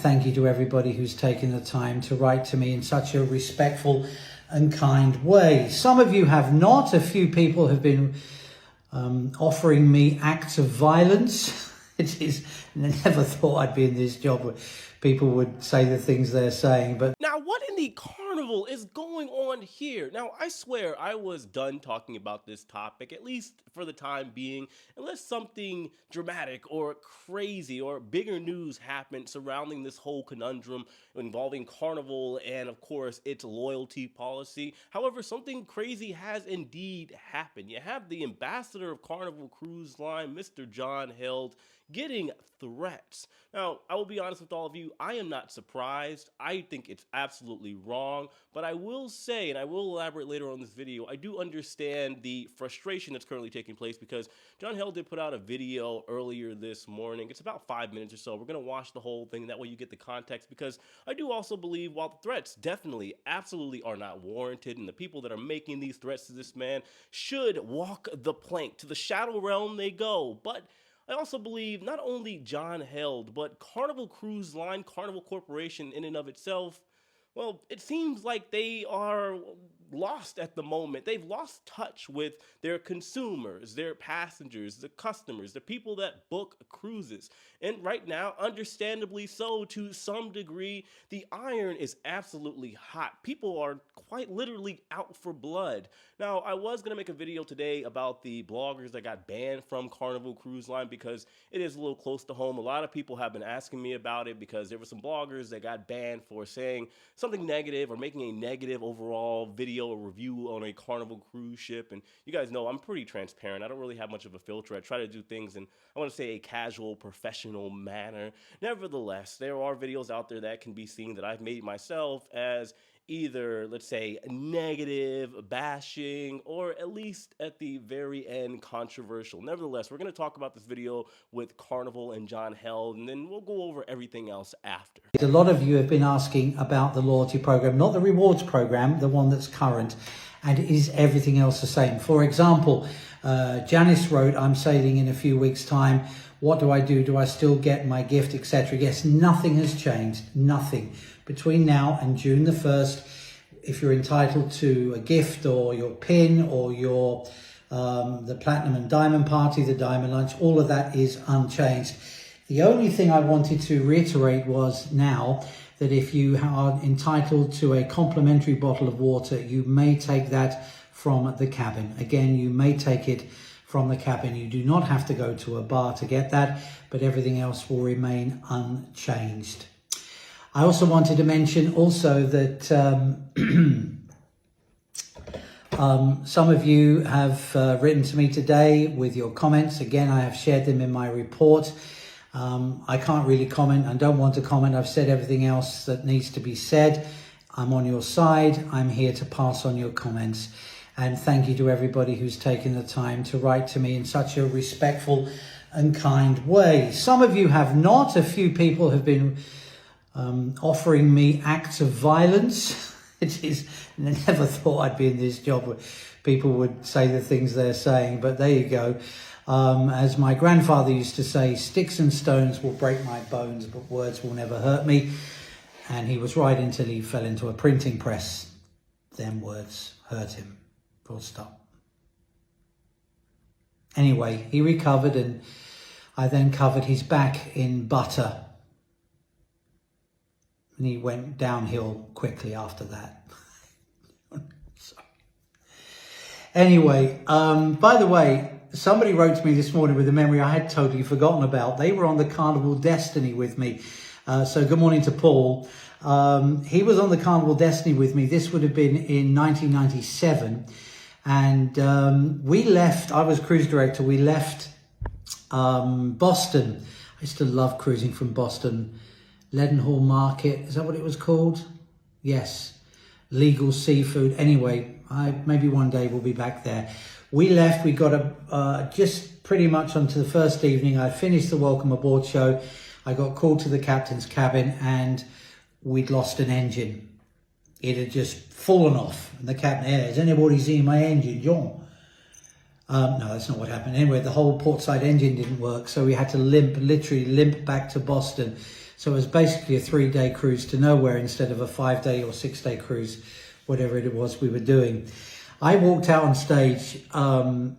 thank you to everybody who's taken the time to write to me in such a respectful and kind way. Some of you have not. A few people have been offering me acts of violence. I never thought I'd be in this job where people would say the things they're saying. But now, what in the carnival is going on here? Now, I swear I was done talking about this topic, at least for the time being, unless something dramatic or crazy or bigger news happened surrounding this whole conundrum involving Carnival and, of course, its loyalty policy. However, something crazy has indeed happened. You have the ambassador of Carnival Cruise Line, Mr. John Held, getting threats. Now, I will be honest with all of you, I am not surprised. I think it's absolutely wrong, but I will say, and I will elaborate later on in this video, I do understand the frustration that's currently taking place because John Held did put out a video earlier this morning. It's about 5 minutes or so. We're going to watch the whole thing. That way you get the context, because I do also believe while the threats definitely, absolutely are not warranted, and the people that are making these threats to this man should walk the plank. To the shadow realm they go. But I also believe not only John Held, but Carnival Cruise Line, Carnival Corporation in and of itself, well, it seems like they are lost at the moment. They've lost touch with their consumers, their passengers, the customers, the people that book cruises. And right now, understandably so, to some degree, the iron is absolutely hot. People are quite literally out for blood. Now, I was going to make a video today about the bloggers that got banned from Carnival Cruise Line because it is a little close to home. A lot of people have been asking me about it because there were some bloggers that got banned for saying something negative or making a negative overall video or review on a Carnival cruise ship. And you guys know I'm pretty transparent. I don't really have much of a filter. I try to do things in, I want to say, a casual, professional manner. Nevertheless, there are videos out there that can be seen that I've made myself as either, let's say, negative, bashing, or at least at the very end, controversial. Nevertheless, we're going to talk about this video with Carnival and John Held, and then we'll go over everything else after. A lot of you have been asking about the loyalty program, not the rewards program, the one that's current, and is everything else the same? For example, Janice wrote, I'm sailing in a few weeks' time. What do I do? Do I still get my gift, etc.? Yes, nothing has changed. Nothing. Between now and June the 1st, if you're entitled to a gift or your pin or your the Platinum and Diamond Party, the Diamond Lunch, all of that is unchanged. The only thing I wanted to reiterate was now that if you are entitled to a complimentary bottle of water, you may take that from the cabin. Again, you may take it from the cabin. You do not have to go to a bar to get that, but everything else will remain unchanged. I also wanted to mention also that some of you have written to me today with your comments. Again, I have shared them in my report. I can't really comment and don't want to comment. I've said everything else that needs to be said. I'm on your side. I'm here to pass on your comments. And thank you to everybody who's taken the time to write to me in such a respectful and kind way. Some of you have not. A few people have been offering me acts of violence. I never thought I'd be in this job where people would say the things they're saying, but there you go. As my grandfather used to say, sticks and stones will break my bones, but words will never hurt me. And he was right until he fell into a printing press. Them words hurt him. Full stop. Anyway, he recovered, and I then covered his back in butter. And he went downhill quickly after that. Anyway, by the way, somebody wrote to me this morning with a memory I had totally forgotten about. They were on the Carnival Destiny with me. So good morning to Paul. He was on the Carnival Destiny with me. This would have been in 1997. And we left, I was cruise director, we left Boston. I used to love cruising from Boston. Leadenhall Market, is that what it was called? Yes. Legal seafood. Anyway, maybe one day we'll be back there. We left, we got just pretty much onto the first evening. I finished the welcome aboard show. I got called to the captain's cabin and we'd lost an engine. It had just fallen off. And the captain, hey, has anybody seen my engine, John? No, that's not what happened. Anyway, the whole portside engine didn't work. So we had to literally limp back to Boston. So it was basically a 3-day cruise to nowhere instead of a 5-day or 6-day cruise, whatever it was we were doing. I walked out on stage to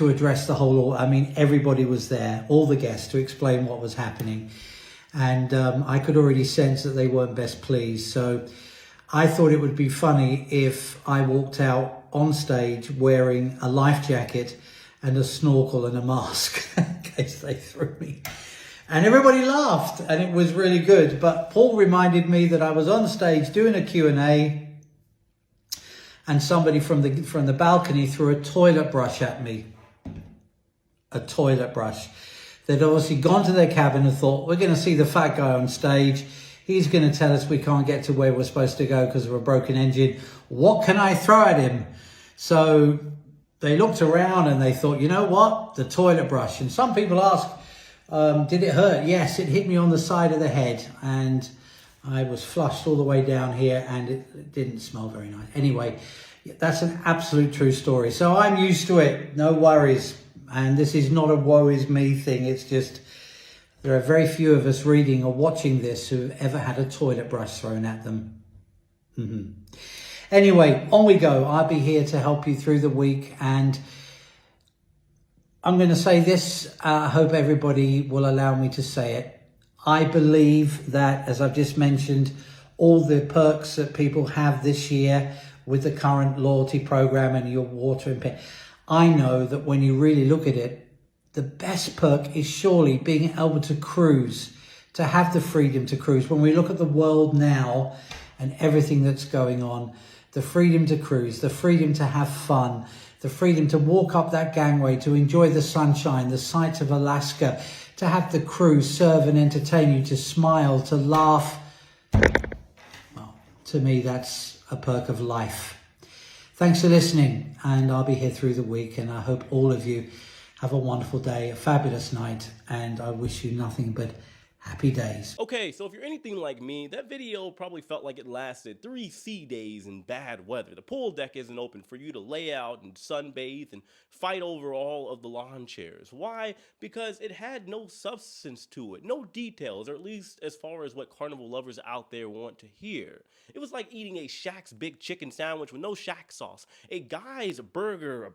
address the whole, I mean, everybody was there, all the guests, to explain what was happening. And I could already sense that they weren't best pleased. So I thought it would be funny if I walked out on stage wearing a life jacket and a snorkel and a mask in case they threw me. And everybody laughed and it was really good. But Paul reminded me that I was on stage doing a Q&A and somebody from the balcony threw a toilet brush at me. A toilet brush. They'd obviously gone to their cabin and thought, we're going to see the fat guy on stage. He's going to tell us we can't get to where we're supposed to go because of a broken engine. What can I throw at him? So they looked around and they thought, you know what? The toilet brush. And some people ask, did it hurt? Yes, it hit me on the side of the head. And I was flushed all the way down here and it didn't smell very nice. Anyway, that's an absolute true story. So I'm used to it. No worries. And this is not a woe is me thing. It's just there are very few of us reading or watching this who have ever had a toilet brush thrown at them. Anyway, on we go. I'll be here to help you through the week. And I'm going to say this. I hope everybody will allow me to say it. I believe that, as I've just mentioned, all the perks that people have this year with the current loyalty program and your water and pay, I know that when you really look at it, the best perk is surely being able to cruise, to have the freedom to cruise. When we look at the world now and everything that's going on, the freedom to cruise, the freedom to have fun, the freedom to walk up that gangway, to enjoy the sunshine, the sights of Alaska, to have the crew serve and entertain you, to smile, to laugh. Well, to me, that's a perk of life. Thanks for listening, and I'll be here through the week, and I hope all of you have a wonderful day, a fabulous night, and I wish you nothing but happy days. Okay, so if you're anything like me, that video probably felt like it lasted 3 sea days in bad weather. The pool deck isn't open for you to lay out and sunbathe and fight over all of the lawn chairs. Why? Because it had no substance to it, no details, or at least as far as what Carnival lovers out there want to hear. It was like eating a Shaq's Big Chicken sandwich with no Shaq sauce, a guy's burger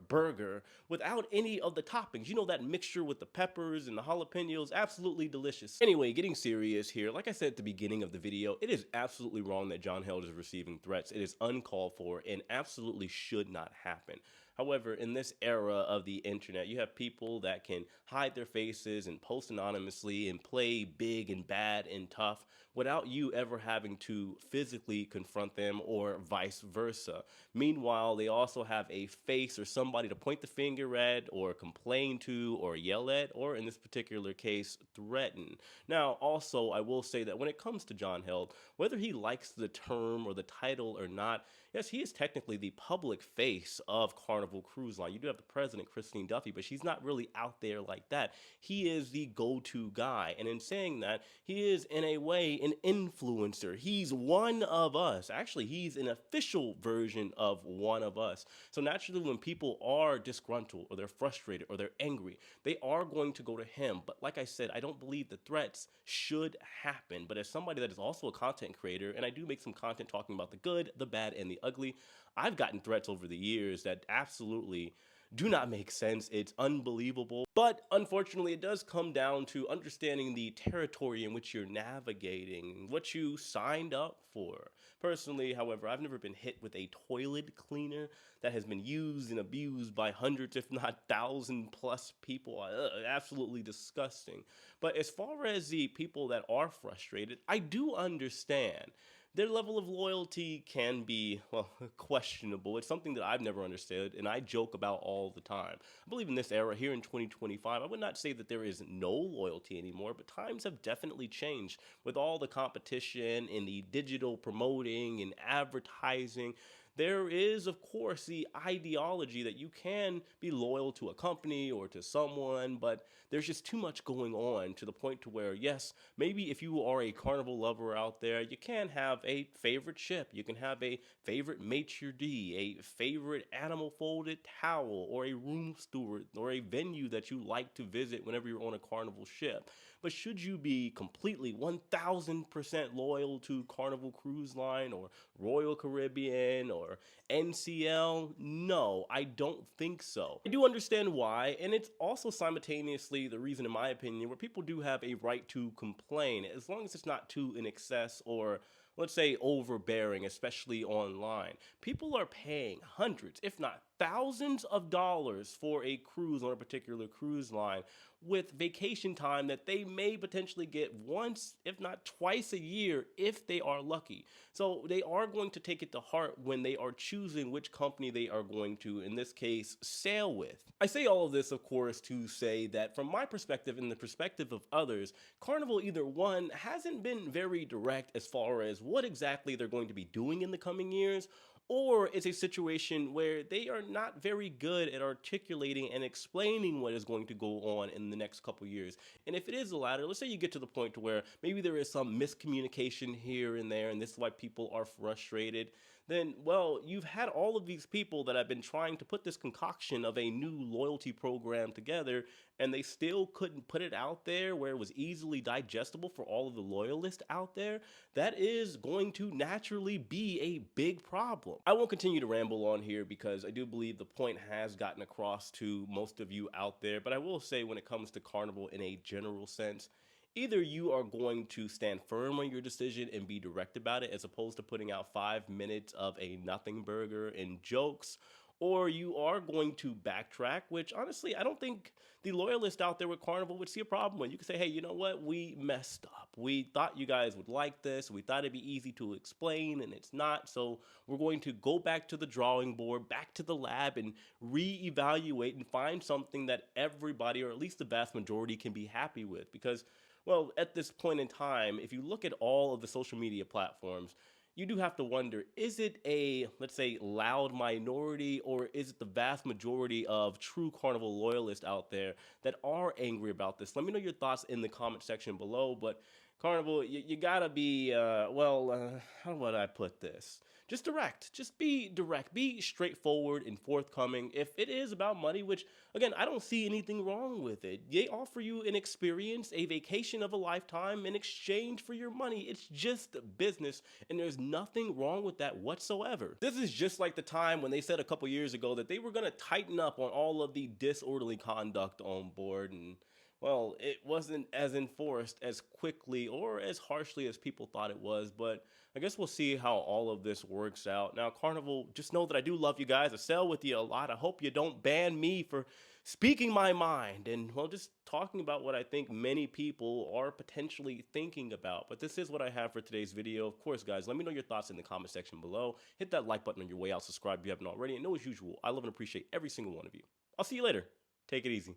without any of the toppings. You know, that mixture with the peppers and the jalapenos, absolutely delicious. Anyway, getting serious here, like I said at the beginning of the video, it is absolutely wrong that John Held is receiving threats. It is uncalled for and absolutely should not happen. However, in this era of the internet, you have people that can hide their faces and post anonymously and play big and bad and tough without you ever having to physically confront them or vice versa. Meanwhile, they also have a face or somebody to point the finger at or complain to or yell at, or in this particular case, threaten. Now, also, I will say that when it comes to John Held, whether he likes the term or the title or not, yes, he is technically the public face of Carnival Cruise Line. You do have the president, Christine Duffy, but she's not really out there like that. He is the go-to guy. And in saying that, he is, in a way, an influencer. He's one of us. Actually, he's an official version of one of us. So naturally, when people are disgruntled or they're frustrated or they're angry, they are going to go to him. But like I said, I don't believe the threats should happen. But as somebody that is also a content creator, and I do make some content talking about the good, the bad, and the ugly, I've gotten threats over the years that absolutely do not make sense. It's unbelievable. But unfortunately, it does come down to understanding the territory in which you're navigating, what you signed up for. Personally, however, I've never been hit with a toilet cleaner that has been used and abused by hundreds, if not 1,000 plus people. Absolutely disgusting. But as far as the people that are frustrated, I do understand. Their level of loyalty can be, well, questionable. It's something that I've never understood, and I joke about all the time. I believe in this era, here in 2025, I would not say that there is no loyalty anymore, but times have definitely changed with all the competition and the digital promoting and advertising. There is, of course, the ideology that you can be loyal to a company or to someone, but there's just too much going on to the point to where, yes, maybe if you are a Carnival lover out there, you can have a favorite ship, you can have a favorite maitre d', a favorite animal folded towel, or a room steward, or a venue that you like to visit whenever you're on a Carnival ship. But should you be completely 1000% loyal to Carnival Cruise Line or Royal Caribbean or NCL? No, I don't think so. I do understand why, and it's also simultaneously the reason, in my opinion, where people do have a right to complain, as long as it's not too in excess or, let's say, overbearing, especially online. People are paying hundreds, if not thousands of dollars for a cruise on a particular cruise line with vacation time that they may potentially get once, if not twice a year, if they are lucky. So they are going to take it to heart when they are choosing which company they are going to, in this case, sail with. I say all of this, of course, to say that from my perspective and the perspective of others, Carnival either one hasn't been very direct as far as what exactly they're going to be doing in the coming years, or it's a situation where they are not very good at articulating and explaining what is going to go on in the next couple years. And if it is the latter, let's say you get to the point to where maybe there is some miscommunication here and there, and this is why people are frustrated, then, well, you've had all of these people that have been trying to put this concoction of a new loyalty program together, and they still couldn't put it out there where it was easily digestible for all of the loyalists out there. That is going to naturally be a big problem. I won't continue to ramble on here because I do believe the point has gotten across to most of you out there, but I will say when it comes to Carnival in a general sense, either you are going to stand firm on your decision and be direct about it as opposed to putting out 5 minutes of a nothing burger and jokes, or you are going to backtrack, which honestly, I don't think the loyalist out there with Carnival would see a problem with. You can say, hey, you know what? We messed up. We thought you guys would like this. We thought it'd be easy to explain, and it's not. So we're going to go back to the drawing board, back to the lab, and reevaluate and find something that everybody, or at least the vast majority, can be happy with. Because, well, at this point in time, if you look at all of the social media platforms, you do have to wonder, is it a, let's say, loud minority, or is it the vast majority of true Carnival loyalists out there that are angry about this? Let me know your thoughts in the comment section below. But Carnival, you gotta be, how would I put this? Just direct. Just be direct. Be straightforward and forthcoming. If it is about money, which, again, I don't see anything wrong with it. They offer you an experience, a vacation of a lifetime in exchange for your money. It's just business, and there's nothing wrong with that whatsoever. This is just like the time when they said a couple years ago that they were going to tighten up on all of the disorderly conduct on board, and well, it wasn't as enforced as quickly or as harshly as people thought it was, but I guess we'll see how all of this works out. Now, Carnival, just know that I do love you guys. I sail with you a lot. I hope you don't ban me for speaking my mind and, well, just talking about what I think many people are potentially thinking about. But this is what I have for today's video. Of course, guys, let me know your thoughts in the comment section below. Hit that like button on your way out. Subscribe if you haven't already. And know, as usual, I love and appreciate every single one of you. I'll see you later. Take it easy.